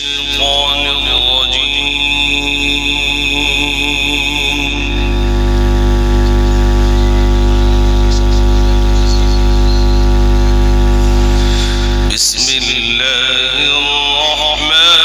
الشيطان الرجيم. بسم الله الرحمن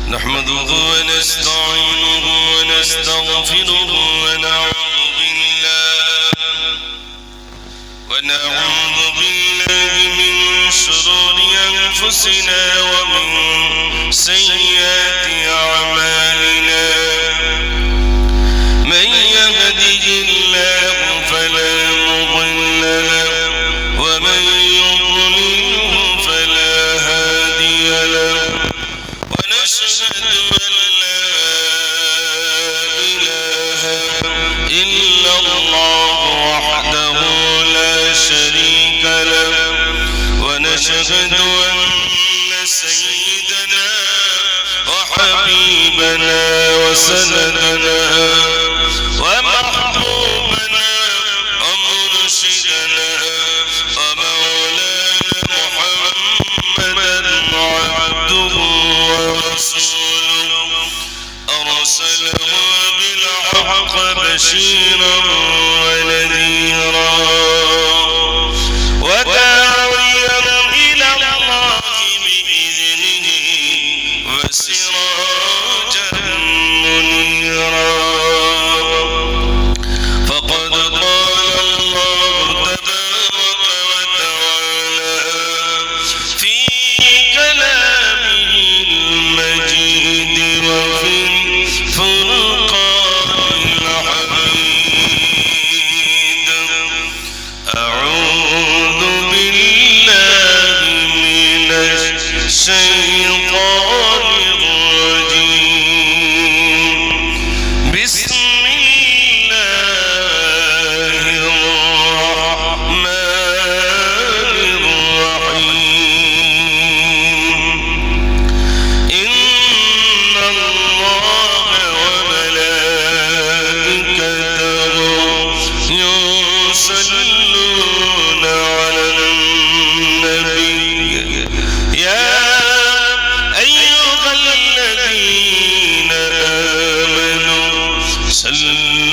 نحمده ونستعينه ونستغفره ونعوذ بالله من شرور أنفسنا ومن سيئات أعمالنا. من يهده الله فلا مضل له ومن يضلله فلا هادي له. ونشهد أن لا إله إلا الله وحده لا شريك له. ونشهد أن سيدنا وحبيبنا وسندنا ومحبوبنا ومرشدنا ومولانا محمدا عبده ورسوله أرسله بالحق بشيرا ونذيرا وداعيا إلى الله بإذنه وسراجا منيرا. فقد قال الله تبارك وتعالى في كلامه المجيد وفي الفرقان الحميد: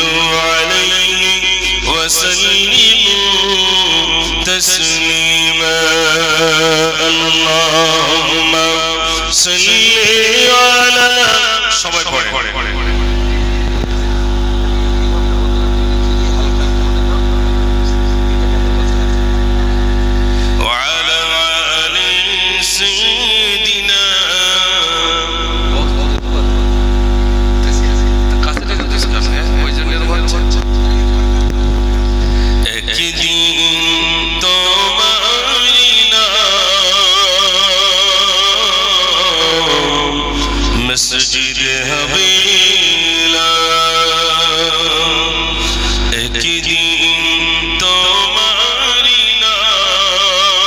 صلوا عليه وسلموا تسليما اللهم صل على সবাই পড়ে وعلى آل سيدنا একদিন তোমারি নাম মসজিদ হবেলা একদিন তোমারি নাম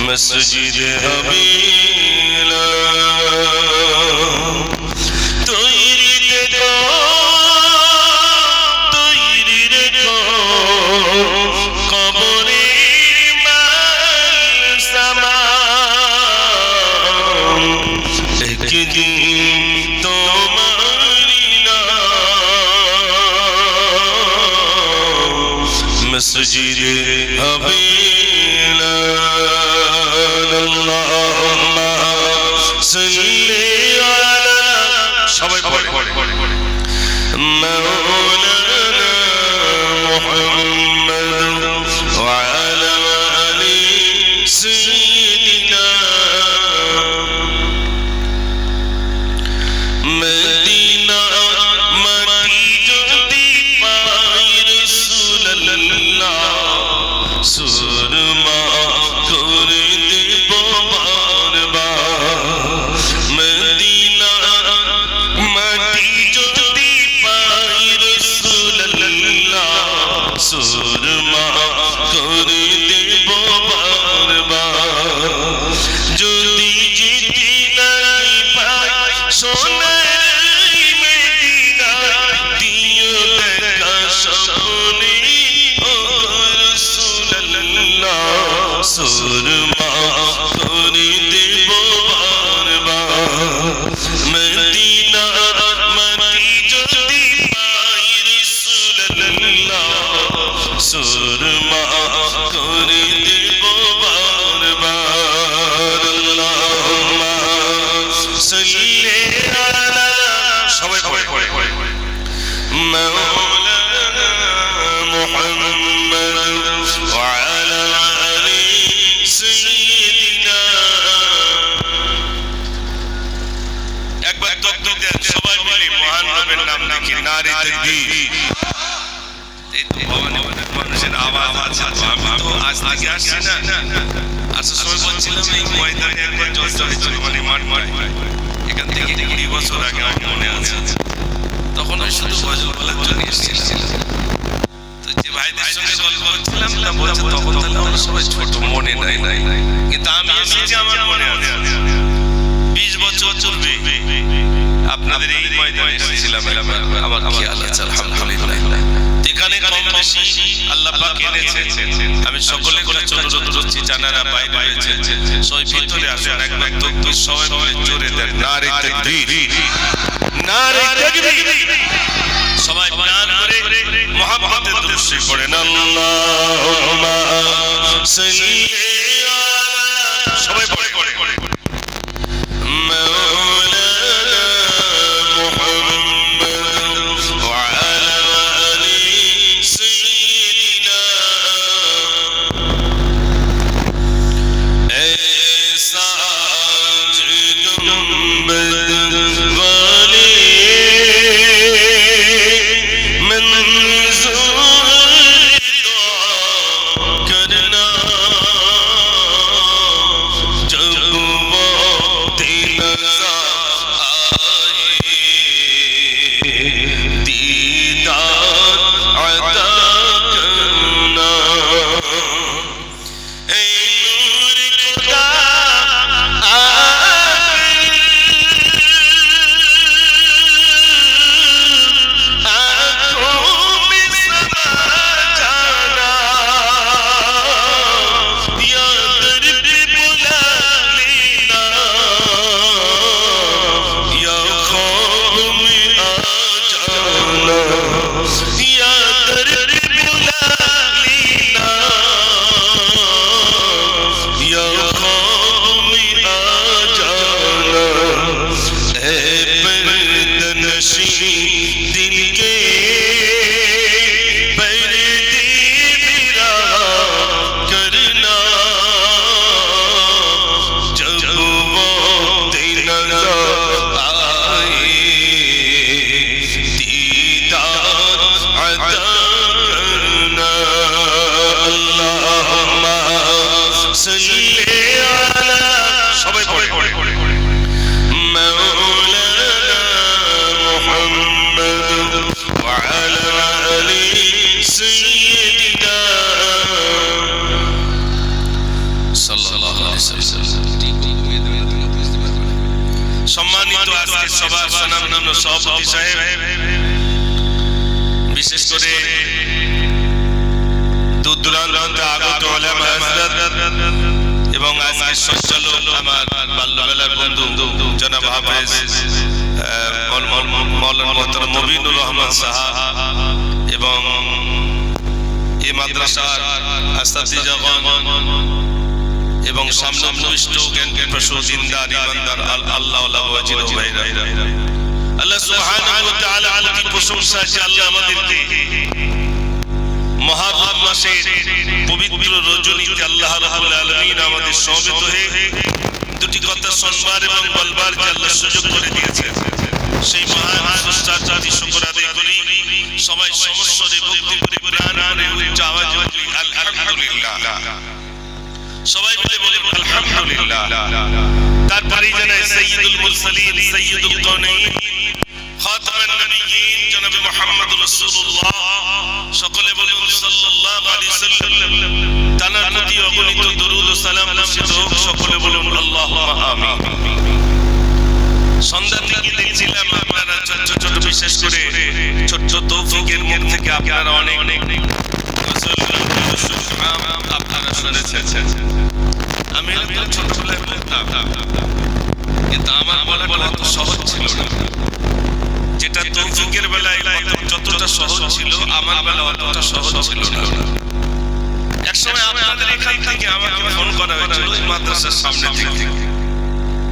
মসজিদ হবেলা مسجد هبيلا اللهم صل على সবাই পড়ে مولانا محمد وعلى آل سيدنا مدينة মাটি যদি পাই রাসূলুল্লাহ সুরমা করে দেব বারবার মদিনা মাটি যদি পাই রাসূলুল্লাহ সুরমা করে দেব বারবার যদি যেতে নাই পাই সোনার মদিনা দিও দেখা স্বপ্নে ও রাসূলুল্লাহ সুরমা করে দেব বারবার মদিনা মাটি যদি পাই রাসূলুল্লাহ সুরমা করে দেব বারবার আল্লাহুম্মা সাল্লি আলা সবাই পড়ে مولانا محمد وعلى آل سيدنا একবার তকবীর দেন সবাই মিলে মহান রবের নাম লিখে নারে তাকবীর এই তো মানুষের আওয়াজ আছে আমি তো আজ থেকে আসছি না আসার সময় বলছিলাম এই ময়দানে একবার জলসা হয়েছিল মানে মাঠ এখান থেকে 20 বছর আগে আমার মনে আছে তখন আমি শুধু গজল বলার জন্য এসেছিলাম তো যে ভাইদের সঙ্গে গল্প করছিলাম না বলছে তখন তাহলে আমরা সবাই ছোট মনে নাই কিন্তু আমি এসেছি আমার মনে আছে 20 বছর চলবে আপনাদের এই ময়দানে এসেছিলাম আমার খেয়াল আছে আলহামদুলিল্লাহ এখানে কম বেশি আল্লাহ পাক এনেছে আমি সকলে করে অনুরোধ করছি জানারা বাইরে রয়েছে সবাই ভিতরে আসুন একবার তাকবীর সবাই মিলে জোরে দেন নারে তাকবীর নারে তাকবীর সবাই প্রাণ করে মুহাব্বতে দুরূদ শরীফ পড়েন আল্লাহুম্মা সাল্লি আলা সবাই পড়ে مولانا محمد وعلى آل سيدنا ऐसा गुंबद वाले मंजूर करना जब সভাপতি সাহেব, বিশেষ করে দূর দূরান্ত আগত উলামা হযরত এবং আজকের সঞ্চালক আমার বাল্যবেলার বন্ধু জনাব হাফেজ মাওলানা মুহতারাম মুবিনুর রহমান সাহাব এবং এই মাদ্রাসার আসাতিজাগণ এবং সামনে জ্ঞানপ্রসূ দিনদার ইমানদার আল্লাহ ওয়াজির ভাইরা, আল্লাহ সুবহানাহু ওয়া তাআলা আল্লাহর প্রশংসা যে আল্লাহ আমাদেরকে মুহররম মাসের পবিত্র রজনীতে আল্লাহ রাব্বুল আলামিন আমাদের সমবেত হয়ে দুটি কথা শুনবার এবং বলবার যে আল্লাহ সুযোগ করে দিয়েছেন, সেই মহান স্রষ্টার প্রতি শুকর আদায় করি। সবাই সমস্বরে ভক্তি করে প্রাণ ভরে উচ্চ আওয়াজে বলি আলহামদুলিল্লাহ। সবাই মিলে বলি আলহামদুলিল্লাহ। তারপরে জানাই সাইয়্যিদুল মুরসালিন, সাইয়্যিদুল কাউনাইন, খাতামুন নবিয়্যিন জনাব মুহাম্মদুর রাসূলুল্লাহ, সকলে বলুন সাল্লাল্লাহু আলাইহি ওয়াসাল্লাম। তার প্রতি অগণিত দরুদ ও সালাম বর্ষিত হোক, সকলে বলুন আল্লাহুম্মা আমিন। সন্ধ্যা থেকে দেখছিলাম আপনারা ছোট ছোট, বিশেষ করে ছোট তৌফিকের মুখ থেকে আপনারা অনেক আপনারা শুনেছেন। আমি ছোটবেলায় বলতাম, কিন্তু আমার বলাটা অত সহজ ছিল না। যেটা তৌফিকের বেলায় যতটা সহজ ছিল, আমার বেলা অতটা সহজ ছিল না। একসময় আপনাদের এখান থেকে আমাকে ফোন করা হয়েছিল ওই মাদ্রাসার সামনে থেকে,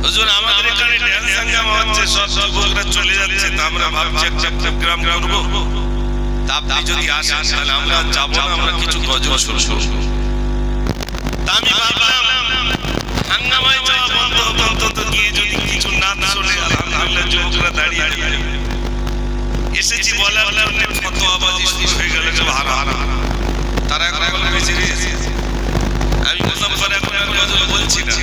হুজুর আমাদের এখানে ড্যান্স হাঙ্গামা হচ্ছে, সব যুবকরা চলে যাচ্ছে, তা আমরা ভাবছি একটা প্রোগ্রাম করব, তা আপনি যদি আসেন তাহলে আমরা যাব না, আমরা কিছু গজল শুনবো। তা আমি ভাবলাম হাঙ্গামায় যাওয়া বন্ধ, অন্তত গিয়ে যদি কিছু না শুনে আলহামদুলিল্লাহ যুবকরা দাঁড়িয়ে এসেছি বলার জন্য ফতোয়াবাজি শুরু হয়ে গেল। তারা এখন বেঁচে গেছে, আমি মুজাফফর এখন গজল বলছি না,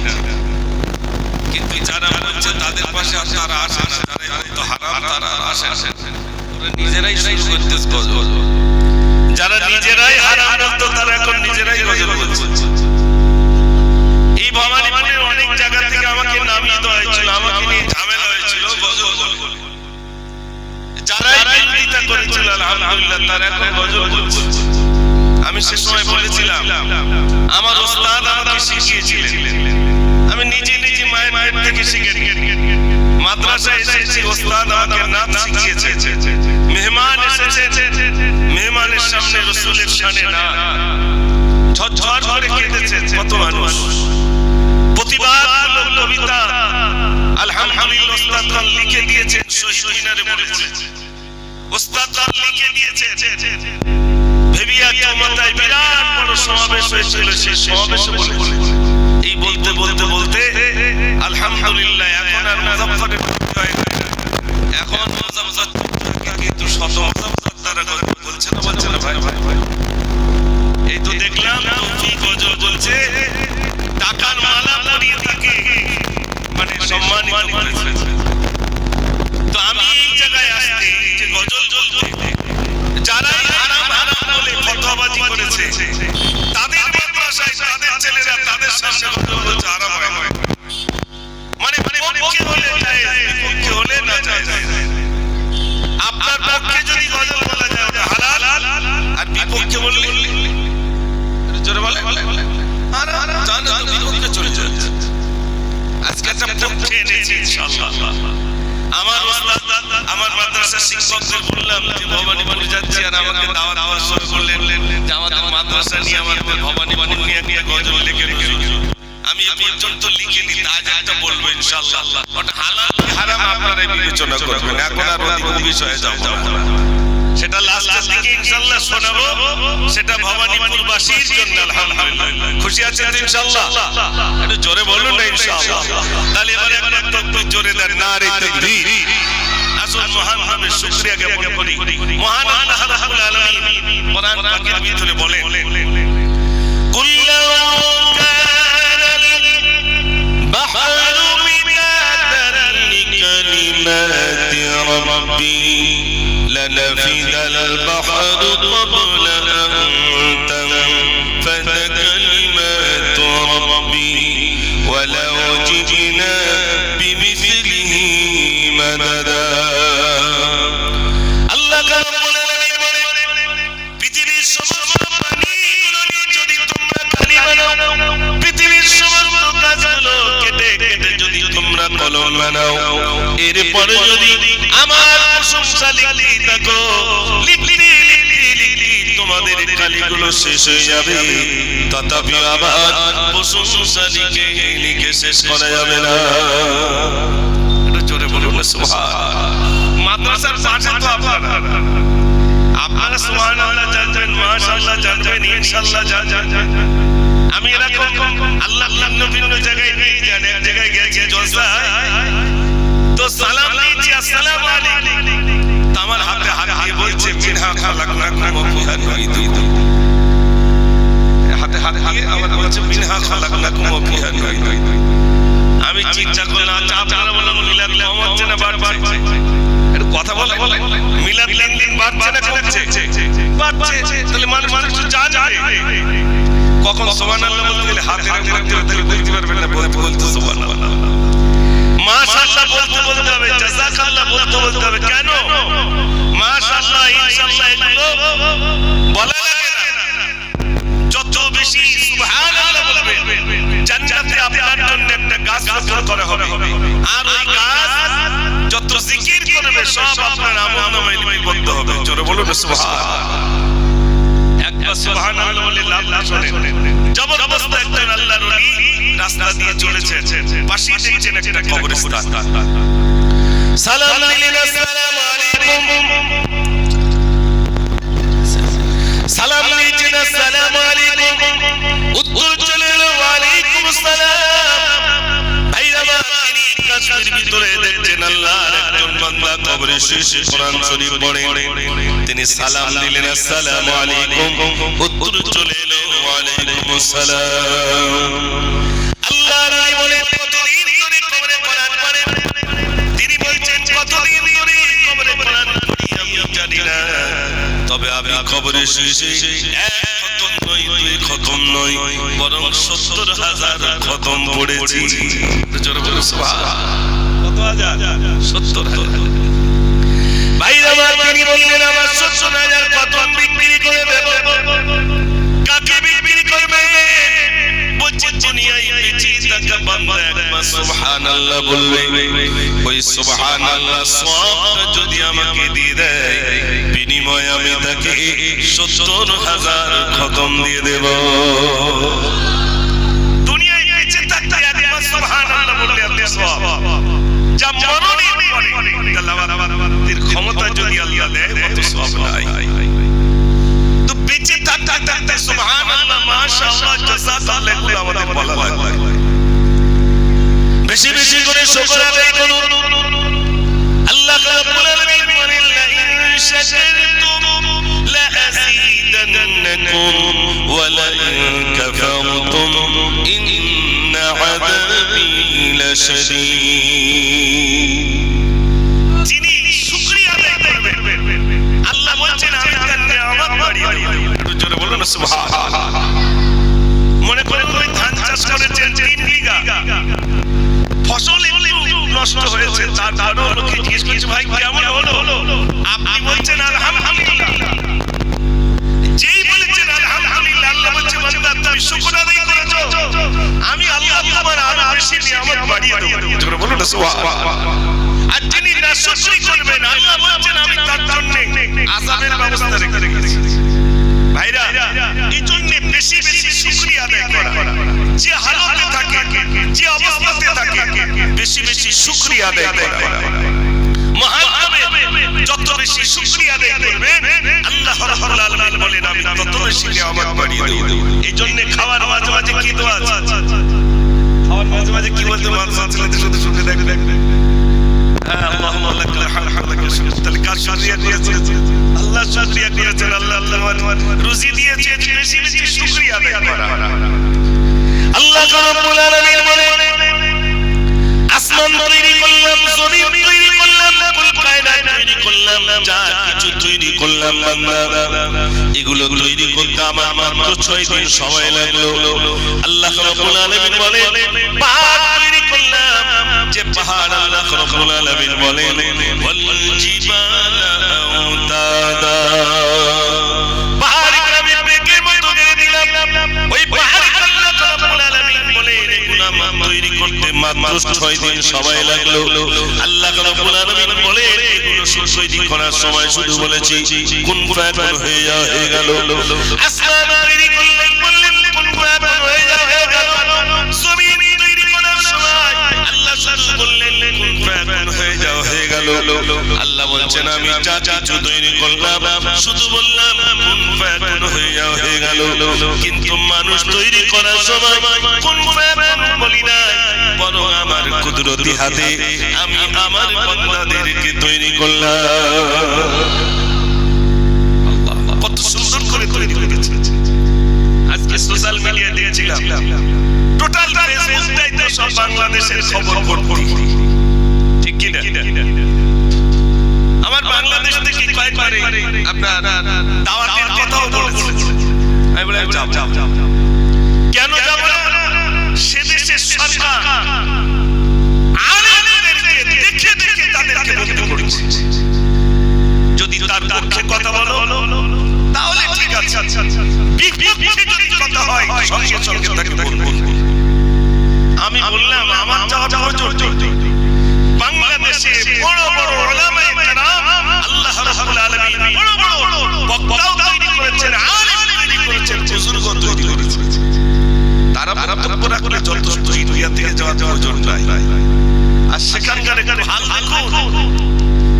কিন্তু যারা বলছে তাদের পাশে তারা আসে না, যারা তো হারাম তারা আসে না, ওরা নিজেরাই শুরু করতে গজল। যারা নিজেরাই হারাম বলতো তারা এখন নিজেরাই গজল বলছে। এই ভবানীপুরের অনেক জায়গা থেকে আমাকে নামিয়ে দেওয়া হয়েছিল, আমাকে নিয়ে ঝামেলা হয়েছিল গজল বলে। যারাই বিরোধিতা করেছিল আলহামদুলিল্লাহ তারা এখন গজল বলছে। আমি সে সময় বলেছিলাম আমার ওস্তাদ আমাকে শিখিয়েছিলেন, আমি নিজে নিজে মায়ের থেকে শিখেছি। মাদ্রাসায় এসেছি, ওস্তাদ আমাকে নাচ শিখিয়েছে। মেহমান এসেছে, মেহমানের সামনে রাসূলের শানে না ঝরঝর করে কেঁদেছে কত মানুষ। প্রতিবাদ কবিতা আলহামদুলিল্লাহ ওস্তাদ খান লিখে দিয়েছেন, শহীদ মিনারে বলেছে ওস্তাদ খান লিখে দিয়েছে। ভেবিয়া চৌমাথায় বিরাট বড় সমাবেশ হয়েছিল, সেই সমাবেশে বলেছে। এই বলতে বলতে বলতে আলহামদুলিল্লাহ এখন আর মুজাফফরের হয় না, এখন মুজাফফর কিন্তু শত মুজাফফর তারা বলছে না ভাই। এই তো দেখলাম তৌফিক গজল বলছে, টাকার মালা পরিয়ে থাকে, মানে সম্মানিত করেছে। তো আমি এই জায়গায় আসছি যে গজল চলছে, যারা হারাম হারাম বলে ফতোয়াবাজি করেছে তাদের মাদ্রাসায় তাদের ছেলেরা তাদের সামনে গজল বলছে হারাম হয়, মানে পক্ষে হলে যায়, বিপক্ষে হলে না যায়। আপনার পক্ষে যদি গজল বলা যায় ওটা হালাল, আর বিপক্ষে বললে জোরে বলে হারাম, জানো তো বিপক্ষে চলে যাচ্ছে। আজকে একটা পক্ষে এনেছি ইনশাআল্লাহ। আমার ওস্তাদ আমার মাদ্রাসার শিক্ষকদের বললাম যে ভবানীপুর যাচ্ছি, আর আমাকে দাওয়াত দেওয়ার সময় বললেন যে আমাদের মাদ্রাসা নিয়ে আমাদের ভবানীপুর নিয়ে একটা গজল লিখে দিন। আমি এই পর্যন্ত লিখিনি, আজ একটা বলবো ইনশাআল্লাহ। ওটা হালাল হারাম আপনারাই বিবেচনা করবেন, এখন আর ওই বিষয়ে যাব না, সেটা লাস্টের দিকে ইনশাআল্লাহ শোনাবো। সেটা ভবানীপুরবাসীর জন্য আলহামদুলিল্লাহ। খুশি আছেন ইনশাআল্লাহ? একটু জোরে বলুন না ইনশাআল্লাহ। তাহলে এবারে একটু জোরে দেন নারে তাকবীর। আসুন মহান রবের শুকরিয়া জ্ঞাপন করি। মহান আল্লাহ রাব্বুল আলামিন কোরআন পাকের ভিতরে বলেন, কুল্লাউ কানাল বাহরু মিদাদান লিকালিমাতি রাব্বি لنفد البحر قبل أن تنفد كلمات ربي ولو جئنا بمثله مددا মানাও। এরপরে যদি আমার প্রশংসা লিখতে থাকো, লিখতে তোমাদের কালিগুলো শেষ হয়ে যাবে, তথাপি আবার প্রশংসা লিখে লিখে শেষ করা যাবে না। এটা জোরে বলুন না সুবহান। মাদ্রাসার পাশে তো আপনারা সুবহানাল্লাহ জানবেন, মাশাআল্লাহ জানবেন, ইনশাআল্লাহ জানবেন। আমি এরকম আল্লাহ ভিন্ন জায়গায় নিয়ে যান, এক জায়গায় গেছি জলসায়, তো সালাম দিয়েছি আসসালামু আলাইকুম, তো আমার হাতে হাত দিয়ে বলছে মিনহা খালাকনাকুম ওয়া ফিহা নুঈদুকুম। হাতে হাত দিয়ে আমার বলছে মিনহা খালাকনাকুম ওয়া ফিহা নুঈদুকুম। আমি চিন্তা করলাম আপনারা বললাম মিলাদ কম হচ্ছে না বাড়ছে? একটু কথা বলে মিলাদ দিন দিন বাড়ছে না কমছে? বাড়ছে। তাহলে মানুষ একটু জানবে কখন সুবহানাল্লাহ বলতে গেলে হাতের মধ্যে তাহলে বলতে পারবেন না, বলতে সুবহানাল্লাহ, মাশাআল্লাহ বলতে হবে, জাযাকাল্লাহ বলতে হবে। কেন? মাশাআল্লাহ ইনশাআল্লাহ এগুলো বলা লাগে না। যত বেশি সুবহানাল্লাহ বলবে, জান্নাতে আপনার জন্য একটা গাছ রোপণ করা হবে, আর ওই গাছ যত জিকির করবে সব আপনার আমলনামায় লিপিবদ্ধ হবে। জোরে বলুন সুবহান। একবার সুবহানাল্লাহ বলে লাভ শুনেন, জবরদস্ত একজন আল্লাহর ওলি রাস্তা দিয়ে চলেছে, পাশেই দেখছেন একটা কবরস্থান। সালাম দিলেন আসসালামু আলাইকুম, সালাম দিয়েছেন আসসালামু আলাইকুম, উত্তর চলে এলো ওয়ালাইকুম আসসালাম। ভাইরা তিনি কাশ্মীর ভিতরে দেখছেন আল্লাহর একজন বান্দা কবরে শুয়ে কোরআন শরীফ পড়ে, তিনি সালাম দিলেন আসসালামু আলাইকুম, উত্তর চলে এলো ওয়ালাইকুম আসসালাম। আল্লাহর নবী বলেন কতদিন ধরে কবরে কোরআন পড়েন? তিনি বলছেন কতদিন ধরে কবরে কোরআন পড়ি আমি জানি না, তবে আমি কবরে শুয়ে এক খতম নয়, দুই খতম নয়, বরং ৭০,০০০ খতম পড়েছি। জোরে বলুন সুবহান। কত হাজার? ৭০,০০০। ভাইরা আমার তিনি বললেন আমার ৭০,০০০ খতম বিক্রি করে দেব। কাকে বিক্রি করবে? বলছে দুনিয়ায় বেঁচে থাকা বান্দা একবার সুবহানাল্লাহ বলবে, ওই সুবহানাল্লাহ সওয়াবটা যদি আমাকে দিয়ে দেয়, বিনিময়ে আমি তাকে ৭০,০০০ খতম দিয়ে দেব। দুনিয়ায় বেঁচে থাকতে একবার সুবহানাল্লাহ বললে আপনি সওয়াব, যা মরণের পরে আল্লাহর ক্ষমতা যদি আল্লাহ দেয় কত সওয়াব নাই। তো বেঁচে থাকতে সুবহানাল্লাহ মাশাআল্লাহ জাযাকাল্লাহ এগুলো আমাদের বলা লাগবে। বেশি বেশি করে শুকর আদায় করুন। আল্লাহ রাব্বুল আলামিন বলেন লা ইন শাকারতুম লা আযীদান্নাকুম ওয়া লা ইন কাফারতুম ইন্না আযাবী লাশাদীদ। যিনি শুকরিয়া আদায় করবেন আল্লাহ বলছেন আমি তার নিয়ামত বাড়িয়ে দেব। একটু জোরে বলুন না সুবহানাল্লাহ। মনে করেন ওই ধান চাষ করেছেন ৩ বিঘা, ফসল একটু নষ্ট হয়েছে, তারপরেও লোকে জিজ্ঞেস করছে ভাই কেমন হলো? আপনি বলছেন আলহামদুলিল্লাহ। যেই বলেছেন আলহামদুলিল্লাহ, আল্লাহ বলছে বান্দা তুমি শুকর আদায় করেছো, আমি আল্লাহ তোমার আরো বেশি নিয়ামত বাড়িয়ে দেব। জোরে বলুন না সুবহানাল্লাহ। আর যিনি নাশকরি করবেন আল্লাহ বলছেন আমি তার জন্য আযাবের ব্যবস্থা রেখেছি। ভাইরা এইজন্য বেশি বেশি শুকরিয়া আদায় করা, যে হালতে থাকে, যে অবস্থাতে থাকে, বেশি বেশি শুকরিয়া আদায় করা। মহান হবে যত বেশি শুকরিয়া আদায় করবেন আল্লাহ রাব্বুল আলামিন বলেন আমি তত বেশি নিয়ামত বাড়িয়ে দেব। এইজন্য খাওয়ার মাঝে মাঝে কি দোয়া আছে? খাওয়ার মাঝে মাঝে কি বলতে মাদ্রাসা ছেলেদের শুধু শুনতে দেখবে, আল্লাহুম্মা লাকাল হামদু লাকাল শুকর। তাহলে কার শুকরিয়া করেছেন? আল্লাহ শুকরিয়া করেছেন, আল্লাহ রুজি দিয়েছেন, বেশি বেশি শুকরিয়া আদায় করা। আল্লাহ রাব্বুল আলামিন বলেন আসমান তৈরি করলাম, জমিন তৈরি করলাম, কুল কায়নাত তৈরি করলাম, যা কিছু তৈরি করলাম বান্দা এগুলো তৈরি করতে আমার মাত্র 6 দিন সময় লাগলো। আল্লাহ রাব্বুল আলামিন বলেন পাহাড় তৈরি করলাম, যে পাহাড় আল্লাহ রাব্বুল আলামিন বলেন ওয়াল জিবালা আওতাদা, পাহাড়কে আমি বেকের মতো গেড়ে দিলাম। ওই পাহাড় আল্লাহ রাব্বুল আলামিন বলেন এগুলো তৈরি করতে মাত্র 6 দিন সময় লাগলো। আল্লাহ রাব্বুল আলামিন বলে এগুলো তৈরি করার সময় শুধু বলেছি কুন ফায়াকুন হয়ে যাও, হয়ে গেল। আসমান তৈরি করলেন, বললেন কুন ফায়াকুন হয়ে যাও, হয়ে গেল। জমিন তৈরি করার সময় আল্লাহ শুধু বললেন কুন ফায়াকুন হয়ে যাও, হয়ে গেল। আল্লাহ বলছেন আমি যা কিছু তৈরি করলাম শুধু বললাম কুন ফায়াকুন হয়ে যাও, হয়ে গেল। কিন্তু মানুষ তৈরি করার সময় কুন ফায়াকুন বলি না, বরং আমার কুদরতি হাতে আমি আমার বান্দাদেরকে তৈরি করলাম। আল্লাহ কত সুন্দর করে তৈরি করেছে। আজকে সোশ্যাল মিডিয়া দেখছিলাম, টোটাল ফেসবুকটাই তো সব বাংলাদেশের খবর ভর্তি, ঠিক কি না? আমার বাংলাদেশ থেকে কয়েকবারে আপনার দাওয়াতের কথাও বলেছে। আমি বলে যাও, কেন যাব না? সে দেশের সরকার আলেমদেরকে দেখে দেখে তাদেরকে বন্ধ করেছে। যদি তার পক্ষে কথা বলো তাহলে ঠিক আছে, বিপক্ষে যদি কথা হয় সঙ্গে সঙ্গে তাকে বলবো। আমি বললাম আমার যাওয়া পর্যন্ত বাংলাদেশে বড় বড় উলামায়ে কেরাম আল্লাহ রাব্বুল আলামিন বড় বড় বক্তাও তৈরি করেছেন, আলেম তৈরি করেছেন, বুজুর্গ তৈরি করেছেন। তারা বক্তব্য রাখলে যথেষ্ট, দুনিয়া থেকে যাওয়া প্রয়োজন নাই। আর সেখানকার হাল দেখুন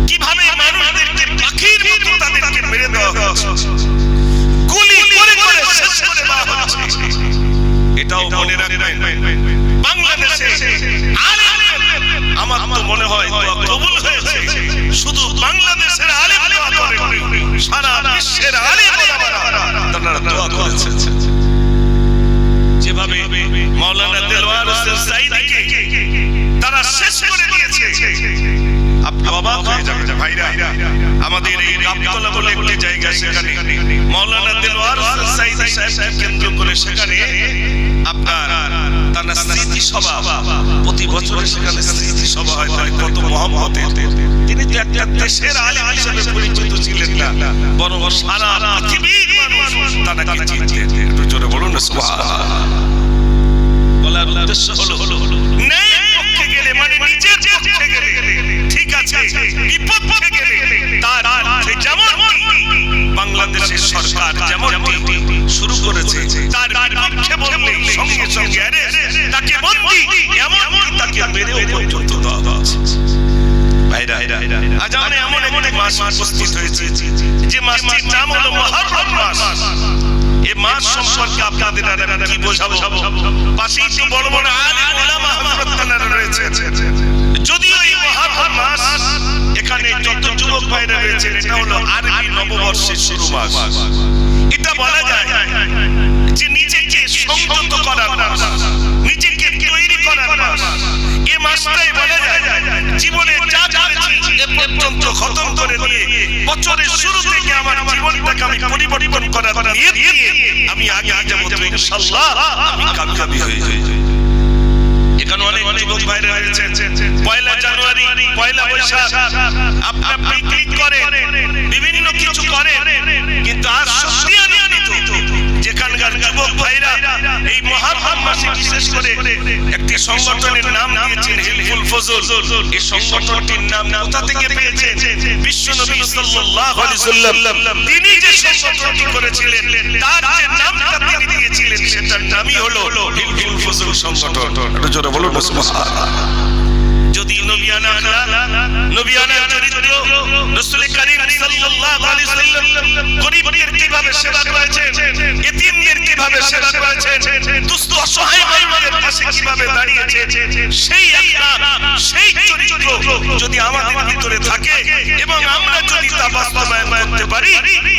কিভাবে মানুষদেরকে পাখির মতো তাদেরকে মেরে দেওয়া হচ্ছে, গুলি করে করে শেষ করে দেওয়া হচ্ছে। এটাও মনে রাখবেন, বাংলাদেশে আলেম আমার তো মনে হয় দোয়া কবুল হয়েছে। শুধু বাংলাদেশের আলেম দোয়া করেন, সারা বিশ্বের আলেম তারা দোয়া করেছেন। যেভাবে মাওলানা দেলওয়ার হোসেন সাঈদীকে তারা শেষ করে দিয়েছে, আপনি অবাক হয়ে যাবেন ভাইরা। আমাদের এই গাবতলা বলে একটি জায়গা, সেখানে মাওলানা দেলওয়ার হোসেন সাঈদী সাহেবকে কেন্দ্র করে সেখানে আপনার তার স্মৃতি সভা, প্রতি বছর সেখানে স্মৃতি সভা হয়। তাই কত মহব্বতের, তিনি তো একটা দেশের আলেম হিসেবে পরিচিত ছিলেন না, বরং সারা পৃথিবীর মানুষ তাকে চিনতেন। একটু জোরে বলুন না সুবহানাল্লাহ। বলার উদ্দেশ্য হলো ন্যায়ের পক্ষে গেলে মানে নিজের পক্ষে গেলে ঠিক আছে, বিপক্ষে গেলে তার যেমন বাংলাদেশের সরকার যেমন শুরু করেছে, তার বিপক্ষে বললে সঙ্গে সঙ্গে তাকে বন্দী, এমন তাকে মেরেও পর্যন্ত দেওয়া হচ্ছে। ভাইরা আজ আমরা এমন একটি মাস উপস্থিত হয়েছে যে মাসটির নাম হলো মুহররম মাস। এই মাস সম্পর্কে আপনাদের কি বোঝাবো? পাশেই তো বড় বড় আলেম ওলামা হযরতরা রয়েছে। যদিও এই মুহররম মাস এখানে যত যুবক ভাইরা রয়েছে এটা হলো আরবি নববর্ষের শুরু মাস। এটা বলা যায় যে নিজেকে সংযত করার মাস, নিজেকে তৈরি করার মাস। এই মাসটাই বলা যায় জীবনে যা করেছি এ পর্যন্ত খতম করে দিয়ে বছরের শুরু থেকে আমার জীবনটাকে আমি পরিবর্তন করার নিয়ত নিয়ে আমি আগে যাব তো ইনশাআল্লাহ আমি কামিয়াবি হয়ে যাই। এখানে অনেক যুবক ভাইরা রয়েছেন, পয়লা জানুয়ারি, পয়লা বৈশাখ আপনারা পিকনিক করেন, বিভিন্ন কিছু করেন, কিন্তু আজ সত্যি আনন্দিত যেখানকার যুবক ভাইরা এই মুহররম মাসে বিশেষ করে একটি সংগঠনের নাম দিয়েছেন হিলফুল ফজল। এই সংগঠনটির নাম কোথা থেকে পেয়েছেন? বিশ্বনবী সাল্লাল্লাহু আলাইহি ওয়াসাল্লাম তিনি যে সংগঠনটি করেছিলেন তার যে নামটা তিনি দিয়েছিলেন সেটার নামই হলো হিলফুল ফজল সংগঠন। এটা জোরে বলুন সুবহানাল্লাহ। যদি নবিয়ানা আখলাক, নবিয়ানা চরিত্র, রাসূল করিম সাল্লাল্লাহু আলাইহি ওয়াসাল্লাম গরীবদের কিভাবে সেবা করেছেন, এতিমদের কিভাবে সেবা করেছেন, দুস্থ অসহায় মানুষের পাশে কিভাবে দাঁড়িয়েছেন, সেই আখলাক, সেই চরিত্র যদি আমাদের ভিতরে থাকে এবং আমরা যদি তা বাস্তবায়ন করতে পারি,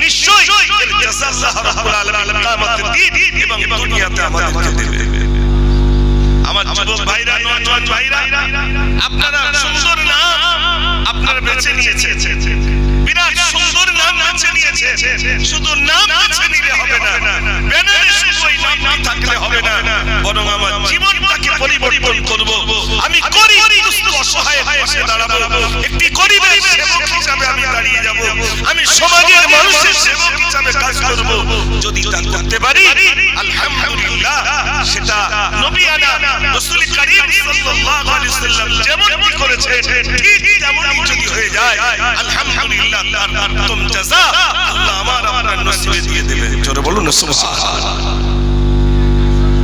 নিশ্চয়ই এর জাযা আল্লাহ রাব্বুল আলামিন কিয়ামতের দিন এবং দুনিয়াতে আমাদেরকে দেবে। আমার যুবক ভাইরা, নওজোয়ান ভাইরা, আপনারা সুন্দর নাম আপনারা বেছে নিয়েছেন, বিরাট সুন্দর নাম বেছে নিয়েছেন। শুধু নাম বেছে নিলে হবে না, ব্যানারে শুধু ওই নামটি থাকলে হবে না, বরং আমার জীবনটাকে পরিবর্তন করব। আমি গরিব দুস্থ অসহায় পাশে দাঁড়াবো, একটি গরিবের সেবক হিসাবে আমি দাঁড়িয়ে যাব, আমি সমাজের মানুষের সেবক হিসাবে হিসাবে কাজ করব, যদি তা করতে পারি আলহামদুলিল্লাহ, সেটা নবী আনা রাসূল করিম সাল্লাল্লাহু আলাইহি ওয়াসাল্লাম যেমন করেছে ঠিক তেমনই যদি হয়ে যায় আলহামদুলিল্লাহ, তার উত্তম জাযা আল্লাহ আমার আপনার নসিবে দিয়ে দেবেন। জোরে বলুন না সুবহানাল্লাহ।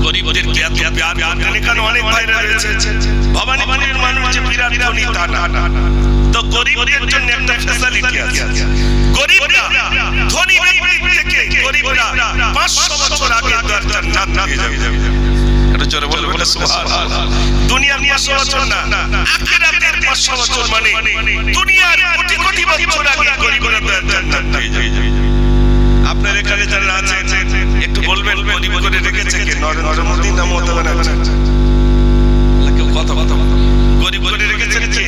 গরিবদের কি এত প্যার করতেন? এখানে অনেক ভাইরা রয়েছে, ভবানীপুরের মানুষ যে বিরাট ধনী তা না, তো গরিবদের জন্য একটা ফ্যাসিলিটি আছে। গরিবরা ধনী ব্যক্তির থেকে গরিবরা 500 বছর আগে তার জান্নাত পেয়ে যাবে। এটা জোরে বলবেন না সুবহানাল্লাহ। দুনিয়ার 500 বছর না, আখিরাতের 500 বছর মানে দুনিয়ার কোটি কোটি বছর আগে গরিবরা তার জান্নাত পেয়ে যাবে। আপনার এখানে যারা আছেন একটু বলবেন গরিব করে রেখেছে কে? নরেন্দ্র মোদি না মমতা ব্যানার্জি? কেউ কথা গরিব করে রেখেছেন কে?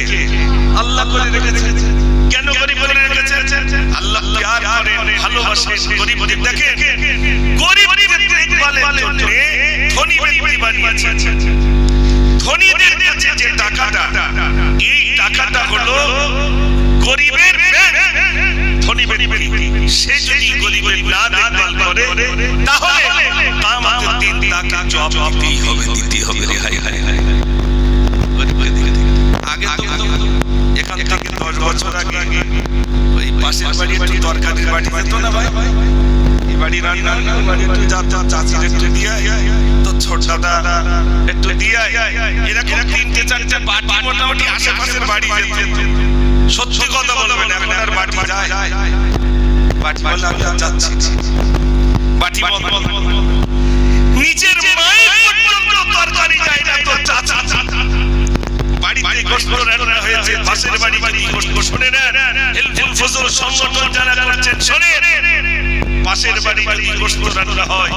আল্লাহ করে রেখেছে। কেন গরিব করে রেখেছে? আল্লাহ প্যার করেন, ভালোবাসেন গরিবদের। দেখেন গরিবদের দেখভালের জন্য ধনী ব্যক্তি বানিয়েছেন। ধনীদের কাছে যে টাকাটা, এই টাকাটা হলো গরিবের ব্যাংক। ধনী ব্যক্তি সে যদি গরিবের না দেখভাল করে তাহলে কিয়ামতের দিন তাকে জবাব দিতেই হবে রে। হায় হায় হায়, আগে তো এখান থেকে 10 বছর আগে ওই পাশের বাড়ি একটু তরকারির বাড়ি যেত না ভাই, এই বাড়ি রান্না বাড়ি একটু যাত চাচির একটু দিয়ে, তো ছোট দাদা একটু দিয়ে, এরকম 3-4 বাটি মোটামুটি আশেপাশের বাড়ি যেত। সত্যি কথা বলবেন, এখন আর বাটি যায়? বাটি বললে আমি যাচ্ছি, বাটি নিজের মায়ের পর্যন্ত তরকারি যায় না, তো চাচা বাড়িতে গোশত রান্না হয়েছে, পাশের বাড়ি যদি গোশত শুনে নেন, হেলফুল ফজল সংগঠন যারা করছেন শোনেন, পাশের বাড়ি যদি গোশত রান্না হয়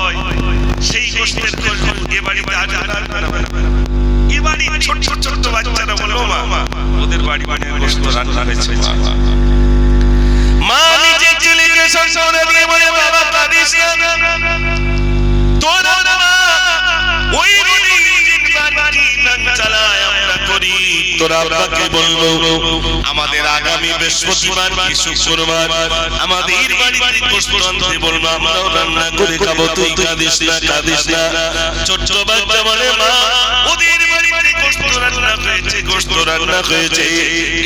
সেই গোশতের খোঁজ এ বাড়িতে আসবে না। এ বাড়ি ছোট ছোট ছোট বাচ্চারা বলে মা ওদের বাড়ি গোশত রান্না হয়েছে। মা নিজে ছেলেকে সান্ত্বনা দিয়ে বলে বাবা কাঁদিস না, তোর মা ওই চালায় আমরা করি, তোরা আব্বাকে বলবো আমাদের আগামী বৃহস্পতিবার কি শুক্রবার আমাদের বাড়িতে গোশত আনতে বলবো, আমরাও রান্না করে খাবো, তুই কাঁদিস না কাঁদিস না। ছোট্ট বাচ্চা বলে মা ওদের বাড়িতে গোশত রান্না হয়েছে, গোশত রান্না হয়েছে,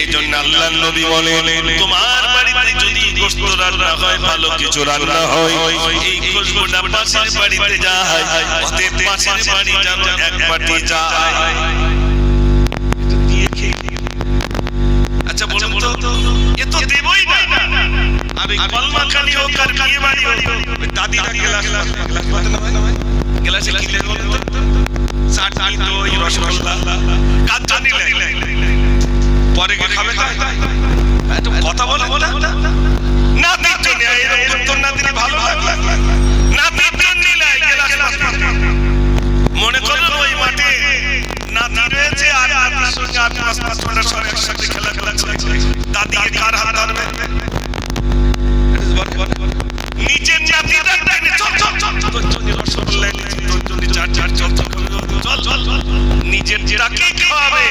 এইজন্য আল্লাহর নবী বলেন তোমার বাড়িতে যদি গোশত রান্না হয়, ভালো কিছু রান্না হয়, এই গোশতটা পাশের বাড়িতে যায়, ওদের পাশের বাড়ি যেন এক বাটি যায়। আচ্ছা বলুন তো, এ তো দেবই না। আর এই কলমা খালি হোক আর বিয়ে বাড়ি হোক, দাদিরা গ্লাসে কি দেবে বলুন তো? চাটনি, দই, রসগোল্লা কাজ জানিলে পরে কে খাবে? একটু কথা বলে না দির জন্য এরকম উত্তর না দিলে ভালো লাগবে না। দির জন্য মনে করেন ওই মাঠে নাতি রয়েছে আর নাতির সঙ্গে 8-5 সব একসাথে খেলা চলছে, দাদিকে কার হাত ধরবে? নিজের নাতিটা রসগোল্লা নিজের যেটাকে খাওয়াবে,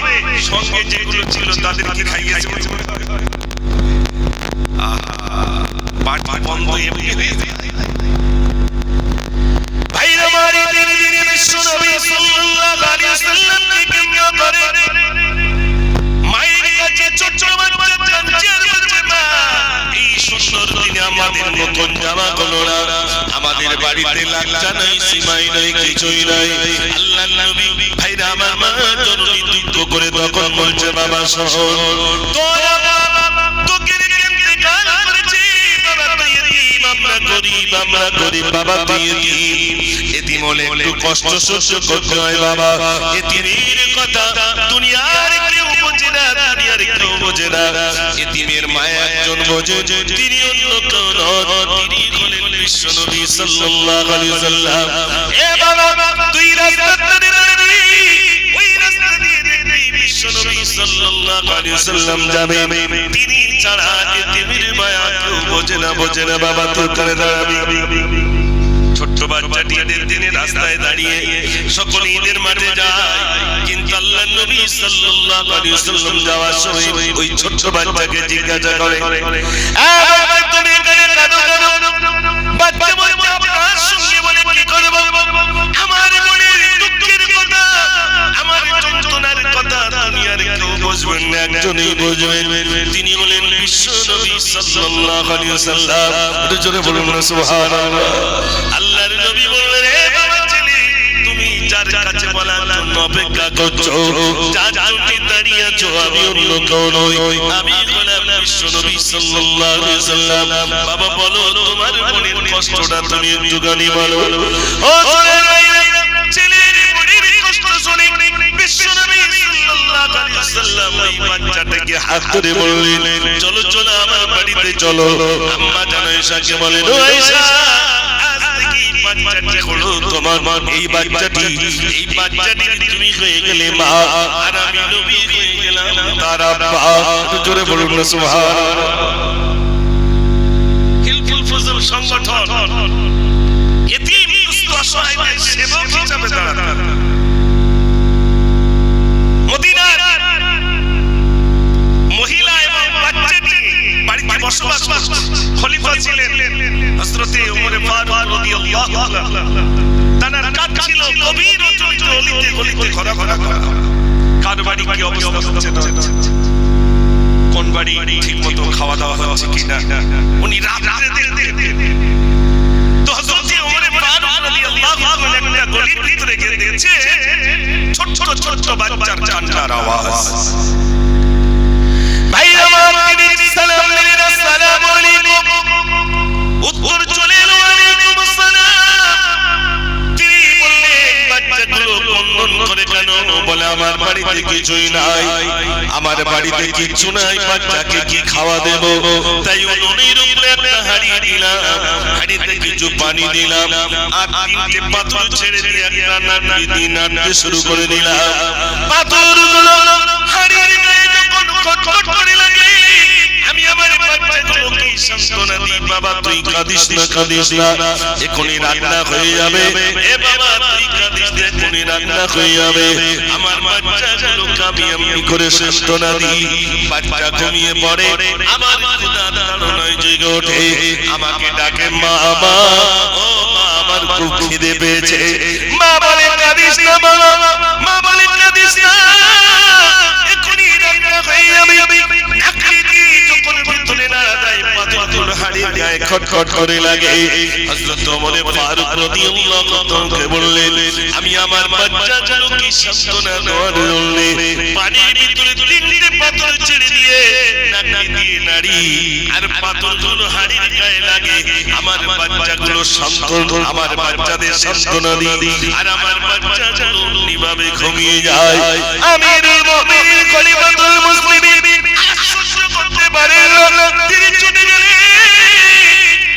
সঙ্গে যেগুলো ছিল তাদেরকে খাইয়েছে। বন্ধ ভাইরা মারি দিনে দিনে বিশ্ব নবী সাল্লাল্লাহু আলাইহি ওয়াসাল্লামকে কেন্দ্র করে মায়ের কাছে ছোট বাচ্চা কাঁদছে, মা এই সুন্দর দিনে আমাদের নতুন জামা হলো না, আমাদের বাড়িতে লাচ্চা নাই, সিমাই নাই, কিছুই নাই। আল্লাহর নবী ভাইরা আমার মা জননী দুঃখ করে তখন বলছে বাবা শোন, তোরা তোকে ইন্তেকাল করেছে, বাবা তুই এতিম, আমরা গরিব বাবা তুই এতিম। এতিম হলে একটু কষ্ট সহ্য করতে হয় বাবা, এতিমের কথা দুনিয়ার কেউ বোঝে না, দুনিয়ার কেউ বোঝে না। এতিমের মায়া একজন বোঝে, তিনি অন্য কেউ নন, তিনি হলেন বিশ্বনবী সাল্লাল্লাহু আলাইহি ওয়াসাল্লাম। এ বাবা তুই রাস্তা দিয়ে ওই রাস্তা দিয়ে দেখবি বিশ্বনবী সাল্লাল্লাহু আলাইহি ওয়াসাল্লাম যাবে, তিনি ছাড়া এতিমের মায়া কেউ বোঝে না বাবা, তোর করে দাঁড়াবি। ছোট্ট বাচ্চাটি ঈদের দিনে রাস্তায় দাঁড়িয়ে সকলে ঈদের মাঠে যায়, কিন্তু আল্লাহর নবী সাল্লাল্লাহু আলাইহি ওয়াসাল্লাম যাওয়ার সময় ওই ছোট্ট বাচ্চাকে জিজ্ঞাসা করে, তুমি এখানে কাঁদো কেন? ওয়াসাল্লাম। একটু জোরে বলুন না সুবহানাল্লাহ। আল্লাহর নবী বললেন, রে বাবা ছেলে, তুমি যার কাছে বলার জন্য অপেক্ষা করছো, যার জন্য দাঁড়িয়ে আছো, আমি অন্য কেউ নই, আমি হলাম বিশ্বনবী সাল্লাল্লাহু আলাইহি ওয়াসাল্লাম। বাবা বলো, তোমার মনের কষ্টটা তুমি একটুখানি বলো। ও ছেলের মনের কষ্ট শুনে বিশ্বনবী সাল্লাল্লাহু আলাইহি ওয়াসাল্লাম ওই বাচ্চাটাকে হাত ধরে বললেন, চলো চলো আমার বাড়িতে চলো। আম্মা জান আয়েশাকে বলেন, ও আয়েশা, আজ থেকে এই বাচ্চাটি হলো তোমার, এই বাচ্চাটি তুমি হয়ে গেলে মা, আর আমি নবী হয়ে গেলাম তার আব্বা। জোরে বলুন না সুবহানাল্লাহ। হিলফুল ফজল সংগঠন এতিম দুস্থ অসহায়দের সেবক হিসেবে দাঁড়ান। মদিনার মহিলা এবং বাচ্চাটি বাড়িতে বসবাস করত। খলিফা ছিলেন হযরতে ওমর ফারুক রাদিয়াল্লাহু তাআলা। তার কাজ ছিল গভীর অঞ্চলে অলিতে গলিতে ঘোরাফেরা করা। কার বাড়ি কি অবস্থা হচ্ছে না, কোন বাড়ি ঠিকমতো খাওয়া দাওয়া হচ্ছে কিনা, উনি রাতে দেখতেন। তো হযরতে ওমর ফারুক রাদিয়াল্লাহু তাআলা একটা গলির ভিতরে গিয়ে দেখছে ছোট ছোট ছোট বাচ্চার কান্নার আওয়াজ। ভাই আমার, তিনি সালাম দিলেন, আসসালামু আলাইকুম। উত্তর চলে এলো, ওয়ালাইকুম আসসালাম। তিনি বললেন, বাচ্চাগুলো বন্ধন করে কেন? বলে, আমার বাড়িতে কিছুই নাই, আমার বাড়িতে কিছু নাই, বাচ্চাকে কি খাওয়া দেব? তাই উনুনের উপরে একটা হাঁড়ি দিলাম, হাঁড়িতে কিছু পানি দিলাম, আর তিনটে পাথর ছেড়ে দিয়ে একটা নাড়ি দিয়ে নাড়তে শুরু করে দিলাম। পাথরগুলো হাঁড়ির গায়ে যখন খটখট করে লাগে, আমি আমার বাচ্চাগুলোকে সান্ত্বনা দিই, বাবা তুই কাঁদিস না, কাঁদিস না, এখনই রান্না হয়ে যাবে। এ বাবা তুই কাঁদিস না, এখনই রান্না হয়ে যাবে। আমার বাচ্চাগুলোকে আমি এমনি করে সান্ত্বনা দিই। বাচ্চা ঘুমিয়ে পড়ে, আমার খোদা ধারণায় জেগে ওঠে, আমাকে ডাকে, মা মা, ও মা, আমার খুব খিদে পেয়েছে। মা বলে, কাঁদিস না বাবা, মা বলে, কাঁদিস না, এখনই রান্না হয়ে যাবে। আকৃতি যখন ভিতরে না যায়, পাথর হাড়ির গায়ে খটখট করে লাগে। হযরত ওমর ফারুক রাদিয়াল্লাহু তাআলা বললেন, আমি আমার বাচ্চাগুলোকে সান্ত্বনা দেওয়ার জন্য পানির ভিতরে তিনটে পাথর ছেড়ে দিয়ে নাড়ি দিয়ে নাড়ি, আর পাথরগুলো হাড়ির গায়ে লাগে। আমার বাচ্চাগুলো সান্ত্বনা, আমার বাচ্চাদের সান্ত্বনা দিই, আর আমার বাচ্চাগুলো নিভাবে ঘুমিয়ে যায়। আমিরুল মুমিনিন খলিফাতুল মুসলিমিন সহ্য করতে পারেন না, তিনি ছুটে গেলেন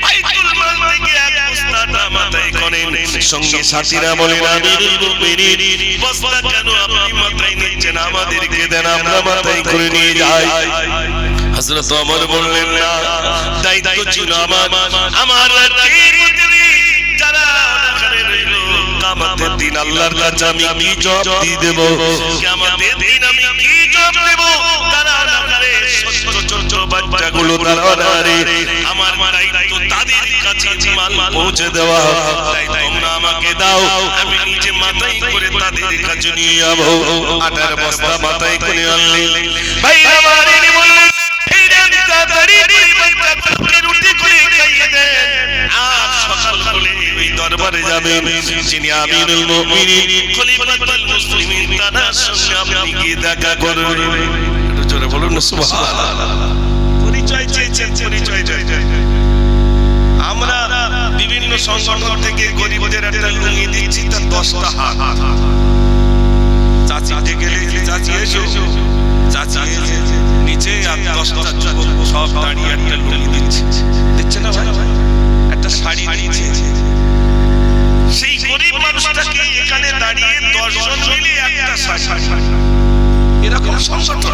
বাইতুল মাল থেকে এক বস্তা মাথায় করেন। সঙ্গে সাথীরা বলেন, আমিরুল মুমিনিন, বস্তা কেন আপনি মাথায় নিচ্ছেন, আমাদেরকে দেন, আমরা মাথায় করে নিয়ে যাই। হযরত ওমর বললেন, না, দায়িত্ব ছিল আমার, আমার রাজ্যের মধ্যে যারা ওখানে রইল, কিয়ামতের দিন আল্লাহর কাছে আমি কি জবাব দিয়ে দেব? কিয়ামতের দিন আমি কি জবাব দেব? তারা ওখানে ছোট ছোট বাচ্চাগুলো তারা রে, আমার দায়িত্ব তাদের কাছে মাল পৌঁছে দেওয়া। তাই তোমরা আমাকে দাও, আমি নিজে মাথায় করে তাদের কাছে নিয়ে যাব। আটার বস্তা মাথায় করে আনলেন। ভাই আমার ইনি বললেন, এই তাড়াতাড়ি বাচ্চাকে রুটি করে খাইয়ে দেন, আর সকাল হলে ওই দরবারে যাবেন, যিনি আমিরুল মুমিনিন খলিফাতুল মুসলিমিন, তার সঙ্গে আপনি গিয়ে দেখা করবেন। একটু জোরে বলুন না সুবহানাল্লাহ। পরিচয় চেয়েছেন, পরিচয় চাই। আমরা বিভিন্ন সংগঠন থেকে গরিবদের একটা লুঙ্গি দিচ্ছি, তার 10টা হাত। চাচি ডেকে গেলে, চাচি এসো, চাচি নিচে, আর 10টা যুবক সব দাঁড়িয়ে একটা লুঙ্গি দিচ্ছে, দিচ্ছে না ভাই? একটা শাড়ি দিচ্ছে। সেই গরিব মানুষটাকে এখানে দাঁড়িয়ে 10 জন মিলে একটা শাড়ি, এরকম সংগঠন